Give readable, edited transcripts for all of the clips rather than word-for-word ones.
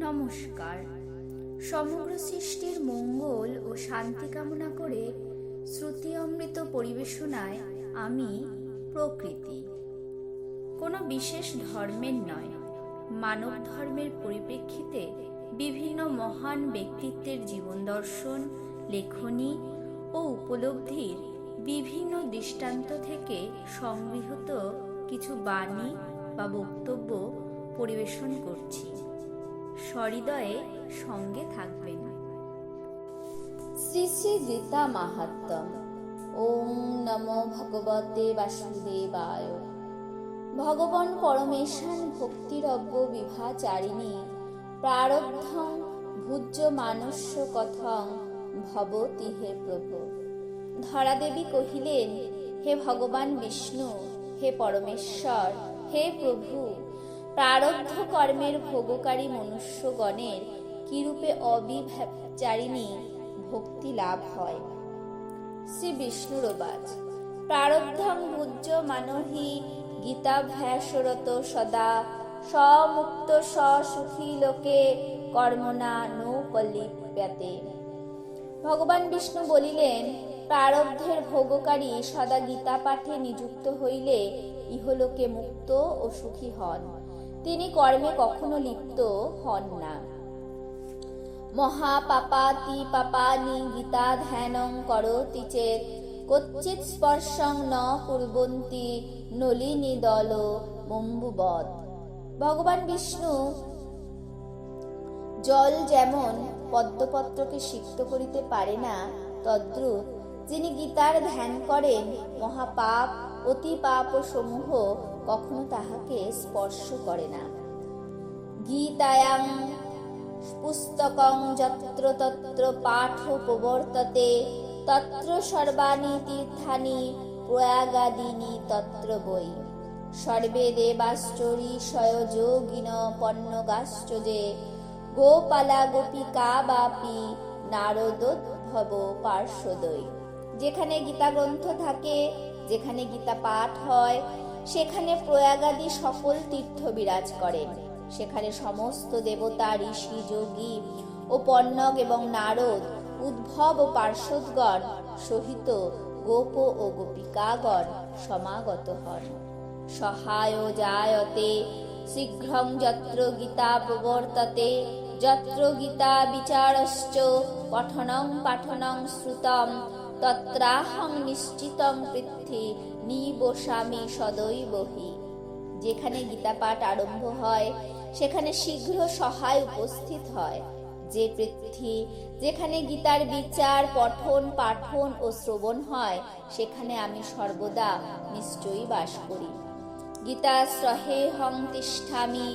নমস্কার। সমগ্র সৃষ্টির মঙ্গল ও শান্তি কামনা করে শ্রুতি অমৃত পরিবেশনায় আমি প্রকৃতি। কোনো বিশেষ ধর্মের নয়, মানব ধর্মের পরিপ্রেক্ষিতে বিভিন্ন মহান ব্যক্তিত্বের জীবন দর্শন, লেখনী ও উপলব্ধির বিভিন্ন দৃষ্টান্ত থেকে সংগৃহীত কিছু বাণী বা বক্তব্য পরিবেশন করছি। সহৃদয়ে সঙ্গে থাকবেন। শ্রী শ্রী গীতা মাহাত্ম্যম। ওম নমো ভগবতে বাসুদেবায়। ভগবান পরমেশান ভক্তিরব্য বিভাচারিণী প্রারব্ধং ভুজ্য মানস্য কথং ভবতি হে প্রভু। ধরাদেবী কহিলেন, হে ভগবান বিষ্ণু, হে পরমেশ্বর, হে প্রভু, প্রারব্ধ কর্মের ভোগকারী মনুষ্যগণের কিরূপে অবিভাচারিণী ভক্তি লাভ হয়। শ্রী বিষ্ণুরবাচ। প্রারব্ধং ভুজ্য মানহি গীতাভ্যাসরত সদা সমুক্ত সুখী লোকে কর্মণা নৌপলিপ্যতে। ভগবান বিষ্ণু বলিলেন, প্রারব্ধের ভোগকারী সদা গীতা পাঠে নিযুক্ত হইলে ইহলোকে মুক্ত ও সুখী হন, তিনি কর্মে কখনো লিপ্ত হন না। মহাপাপাতি পাপানি গীতা ধ্যানং করোতি চেত কচ্চিৎ স্পর্শং ন কুর্বন্তি নলিনী দল মম্বুবৎ। ভগবান বিষ্ণু জল যেমন পদ্মপত্রকে সিক্ত করিতে পারে না, তদ্রূপ যিনি গীতার ধ্যান করেন মহাপাপ অতি পাপ ও সমূহ কখনো তাহাকে স্পর্শ করে না। গীতায়াং পুস্তকং যত্র তত্র পাঠ প্রবর্ততে তত্র সর্বাণি তীর্থানি প্রয়াগাদিনি তত্র বৈ। সর্বে দেবাশ্চরী সয়োযোগিন পন্নগাশ্চ যে গোপালা গোপিকা বাপি নারদোদ্ভব পার্শ্বদৈ। যেখানে গীতা গ্রন্থ থাকে, যেখানে গীতা পাঠ হয়, সেখানে প্রয়াগাদি সকল তীর্থ বিরাজ করেন। সেখানে সমস্ত দেবতা, ঋষি, যোগী ও পন্নগ এবং নারদ, উদ্ভব ও পার্শ্বদগণ সহিত গোপ ও গোপিকাগণ সমাগত হন। সহায় জায়তে শীঘ্রং যত্র গীতা প্রবর্ততে যত্র গীতা বিচারশ্চ পঠনং পাঠনং শ্রুতম তত্রাহং নিশ্চিতং পৃথ্বী নিবসামি সদৈবহি। যেখানে গীতা পাঠ আরম্ভ হয় সেখানে শীঘ্র সহায় উপস্থিত হয়। যে পৃথ্বী, যেখানে গীতার বিচার, পঠন, পাঠন ও শ্রবণ হয়, সেখানে আমি সর্বদা নিশ্চয়ই বাস করি। গীতাশ্রহেহং তিষ্ঠামি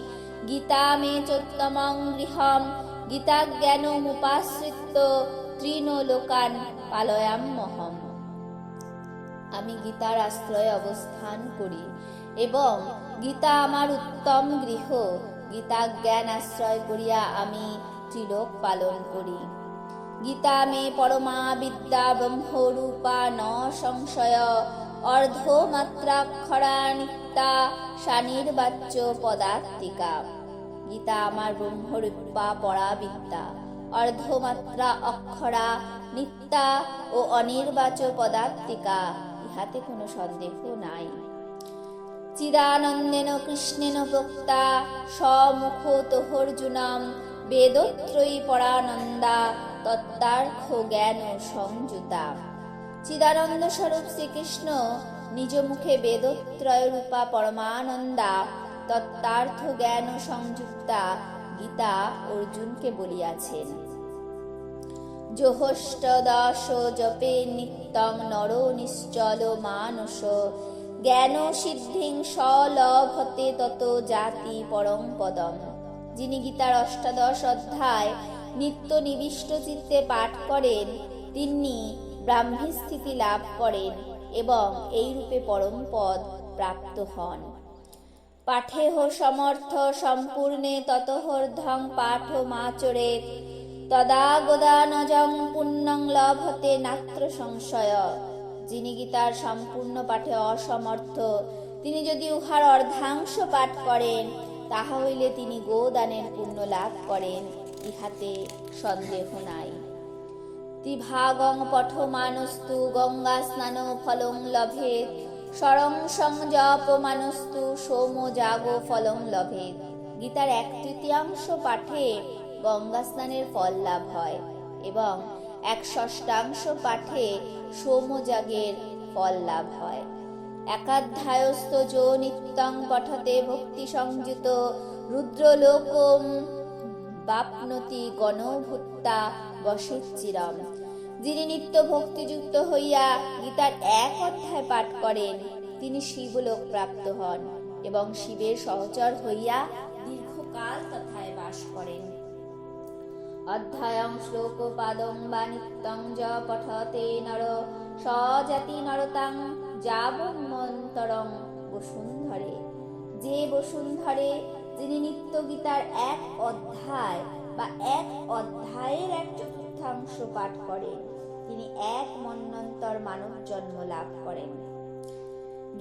গীতা মে চোত্তমং গৃহম গীতা জ্ঞানমুপাশ্রিত্য তৃণ লোকান পালয়াম্যহম। আমি গীতার আশ্রয়ে অবস্থান করি এবং গীতা আমার উত্তম গৃহ। গীতা জ্ঞান আশ্রয় করিয়া আমি ত্রিলোক পালন করি। গীতা মে পরমা বিদ্যা ব্রহ্মরূপা ন সংশয় অর্ধমাত্রাক্ষরা নিত্যা শানির্বাচ্য পদাত্মিকা। গীতা আমার ব্রহ্মরূপা পরা বিদ্যা, অর্ধমাত্রা অক্ষরা, নিত্যা ও অনির্বাচ্য পদাত্মিকা, ইহাতে কোনো সন্দেহ নাই। চিদানন্দেন কৃষ্ণেন প্রক্তা সমুখ তোহর্জুনম বেদত্রয়ী পরানন্দা তত্ত্বার্থ জ্ঞান সংযুতা। চিদানন্দ স্বরূপ শ্রীকৃষ্ণ নিজ মুখে বেদত্রয় রূপা পরমানন্দা তত্ত্বার্থ জ্ঞান সংযুক্তা গীতা অর্জুনকে বলিয়াছেন। জোহষ্টদশ জপে নিত্যং নর নিশ্চল মানস জ্ঞান সিদ্ধিং সলভতে তত জাতি পরম পদম। যিনি গীতার অষ্টাদশ অধ্যায় নিত্য নিবিষ্ট চিত্তে পাঠ করেন, তিনি ব্রাহ্মী স্থিতি লাভ করেন এবং এই রূপে পরম পদ প্রাপ্ত হন। পাঠেহ সমর্থ সম্পূর্ণে ততহর্ধং পাঠ মাচরে তদা গোদানজং পুণ্যং লভতে নাত্র সংশয়। যিনি গীতার সম্পূর্ণ পাঠে অসমর্থ, তিনি যদি উহার অর্ধাংশ পাঠ করেন তাহা হইলে তিনি গোদানের পুণ্য লাভ করেন, ইহাতে সন্দেহ নাই। ত্রিভাগং পঠমানস্তু গঙ্গা স্নান ফলং লভেত, শরং সংজপমানস্তু সোম যাগ ফলং লভেত। গীতার 1/3 পাঠে গঙ্গা স্নানের ফল লাভ হয় এবং 1/6 পাঠে সোমযাগের ফল লাভ হয়। একাধ্যায়স্থ যো নিত্যং পঠতে ভক্তি সংযুত রুদ্রলোকম বাপ্নতি গণভূতা বসেচ্চিরম। যিনি নিত্য ভক্তিযুক্ত হইয়া গীতার 1 অধ্যায় পাঠ করেন তিনি শিবলোক প্রাপ্ত হন এবং শিবের সহচর হইয়া দীর্ঘকাল তথায় বাস করেন। অধ্যায়ং শ্লোকপাদং বা নিত্যং য পঠতে নর সজাতি নরতাং যাবন্মন্তরং বসুন্ধরে। যে বসুন্ধরে যিনি নিত্য গীতার 1 অধ্যায় বা 1 অধ্যায়ের 1/4 পাঠ করেন তিনি 1 মন্বন্তর মানব জন্ম লাভ করেন।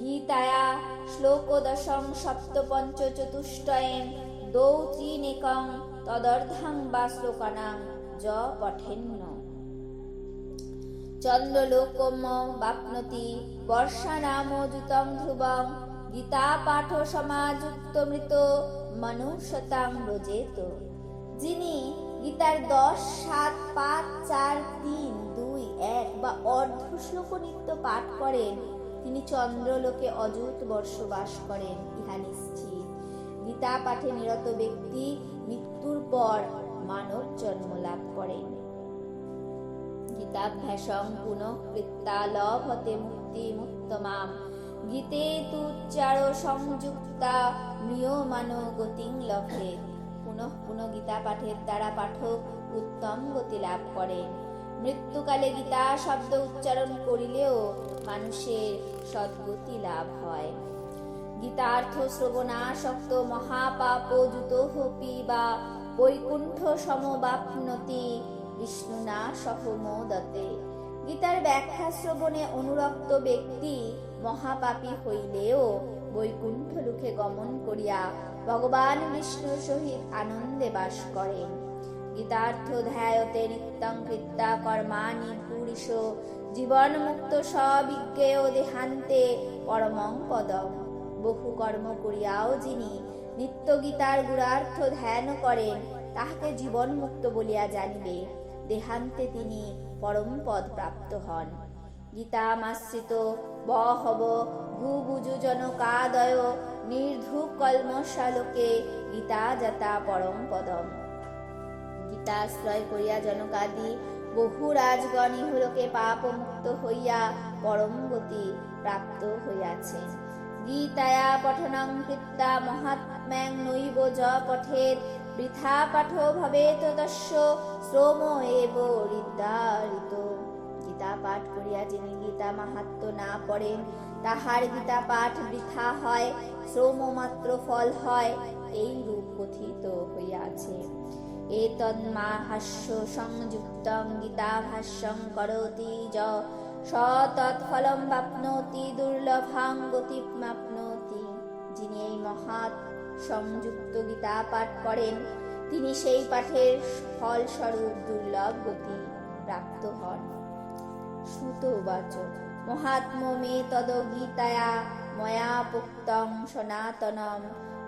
গীতায়া শ্লোকদশং সপ্তপঞ্চ চতুষ্টয়েন দ্বৌ ত্রিনেকং তদর্ধাং বা শ্লোকানাং য পঠেন্ন চন্দ্রলোকম বাপ্নতি বর্ষানামোযুতং ধ্রুবং। গীতা পাঠ সমাযুক্ত মৃত মনুষ্যতাং ব্রজেত। যিনি গীতার 10, 7, 5, 4, 3, 2, 1 বা অর্ধ শ্লোক নিত্য পাঠ করেন তিনি চন্দ্রলোকে অযুত বর্ষ বাস করেন, ইহা নিশ্চিত। গীতা পাঠে নিরত ব্যক্তি মৃত্যুর পর মানব জন্ম লাভ করেন। গীতাভ্যাসং পুনঃ কৃত্তা লভতে মুক্তি মুক্তমাম। গীতে তুচ্চার সংযুক্তা নিয়মানো গতিং লভেত। পুনঃ পুনঃ গীতা পাঠের দ্বারা পাঠক উত্তম গতি লাভ করেন। মৃত্যুকালে গীতা শব্দ উচ্চারণ করিলেও মানুষের সদ্গতি লাভ হয়। গীতার্থ শ্রবণাসক্ত মহাপাপ যুতোপি বা বৈকুণ্ঠ সমবাপ্নতি বিষ্ণুনা সহ মোদতে। গীতার ব্যাখ্যা শ্রবণে অনুরক্ত ব্যক্তি মহাপাপী হইলেও বৈকুণ্ঠ লোকে গমন করিয়া ভগবান বিষ্ণুর সহিত আনন্দে বাস করেন। গীতার্থ ধ্যায়তে নিত্যং কৃত্তা কর্মাণি পুরিশ জীবন মুক্ত সবিজ্ঞেয় দেহান্তে পরমং পদম। বহু কর্ম করিয়াও যিনি নিত্য গীতার গুণার্থ ধ্যান করেন তাহাকে জীবন মুক্ত বলিয়া জানিবে, দেহান্তে তিনি পরম পদ প্রাপ্ত হন। গীতামাশ্রিত বহব ভূবুজু জনকাদয় নির্ধূক কলমশালোকে গীতা যাতা পরম পদম। গীতাশ্রয় করিয়া জনকাদি বহু রাজগণ ইহলোকে পাপ মুক্ত হইয়া পরম গতি প্রাপ্ত হইয়াছেন। গীতায়া পঠনং কৃত্তা মহাত্ম্যাং নৈব য পঠেৎ বৃথা পাঠ ভবেত তস্য শ্রম এব হৃদারিত। গীতা পাঠ করিয়া যিনি গীতা মাহাত্ম্য না পড়েন তাহার গীতা পাঠ বৃথা হয়, শ্রম মাত্র ফল হয়, এই রূপ কথিত হইয়াছে। এতন্মাহাস্য সংযুক্তং গীতা ভাষ্যং করোতি য সতৎফলম বাপ্নোতি দুর্লভাং গতিমাপ্নোতি। যিনি এই মহাৎ সংযুক্ত গীতা পাঠ করেন তিনি সেই পাঠের ফলস্বরূপ দুর্লভ গতি প্রাপ্ত হন। শ্রুত উবাচ মহাত্ম মে তদ গীতায়া ময়া পুক্তং সনাতনম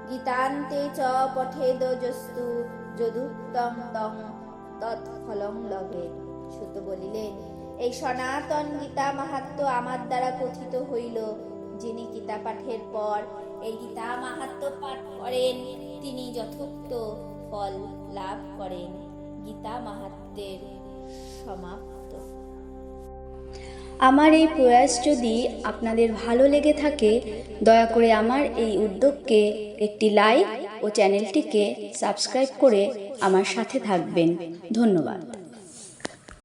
গীতান্তে চ পঠেদজস্তু যদুক্তং তং তৎফলং লভেৎ। শ্রুত বলিলেন এই সনাতন গীতা মাহাত্ম্য আমার দ্বারা কথিত হইল। যিনি গীতা পাঠের পর এই গীতা মাহাত্ম্য পাঠ করেন তিনি যথোক্ত ফল লাভ করেন। গীতা মাহাত্ম্যের সমাপ্ত। আমার এই প্রয়াস যদি আপনাদের ভালো লেগে থাকে দয়া করে আমার এই উদ্যোগকে একটি লাইক ও চ্যানেলটিকে সাবস্ক্রাইব করে আমার সাথে থাকবেন। ধন্যবাদ।